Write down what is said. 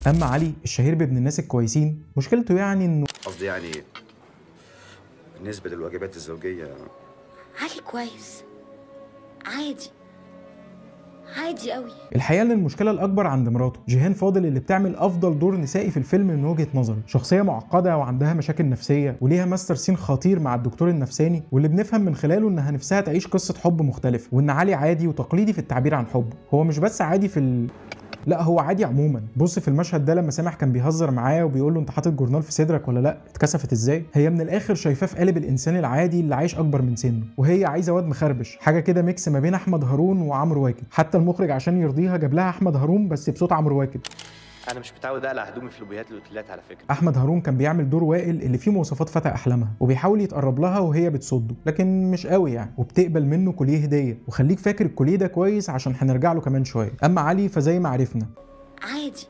اما علي الشهير بابن الناس الكويسين، مشكلته يعني انه قصدي يعني بالنسبه للواجبات الزوجيه. علي كويس، عادي عادي قوي. الحقيقه ان المشكله الاكبر عند مراته جيهان فاضل، اللي بتعمل افضل دور نسائي في الفيلم من وجهه نظري. شخصيه معقده وعندها مشاكل نفسيه، وليها ماستر سين خطير مع الدكتور النفساني، واللي بنفهم من خلاله انها نفسها تعيش قصه حب مختلفه، وان علي عادي وتقليدي في التعبير عن حبه. هو مش بس عادي لا، هو عادي عموما. بص في المشهد ده لما سامح كان بيهزر معاه وبيقول له انت حاطط جورنال في صدرك ولا لا، اتكسفت ازاي. هي من الاخر شايفاه في قالب الانسان العادي اللي عايش اكبر من سنه، وهي عايزه واد مخربش، حاجه كده ميكس ما بين احمد هارون وعمرو واكد. حتى المخرج عشان يرضيها جاب لها احمد هارون بس بصوت عمرو واكد. انا مش متعود اقلع هدومي في لوبيات الاوتيلات على فكره. احمد هارون كان بيعمل دور وائل اللي فيه مواصفات فتى احلامها، وبيحاول يتقرب لها وهي بتصده، لكن مش قوي يعني، وبتقبل منه كوليه هديه. وخليك فاكر الكوليه ده كويس عشان هنرجع له كمان شويه. اما علي فزي ما عرفنا عادي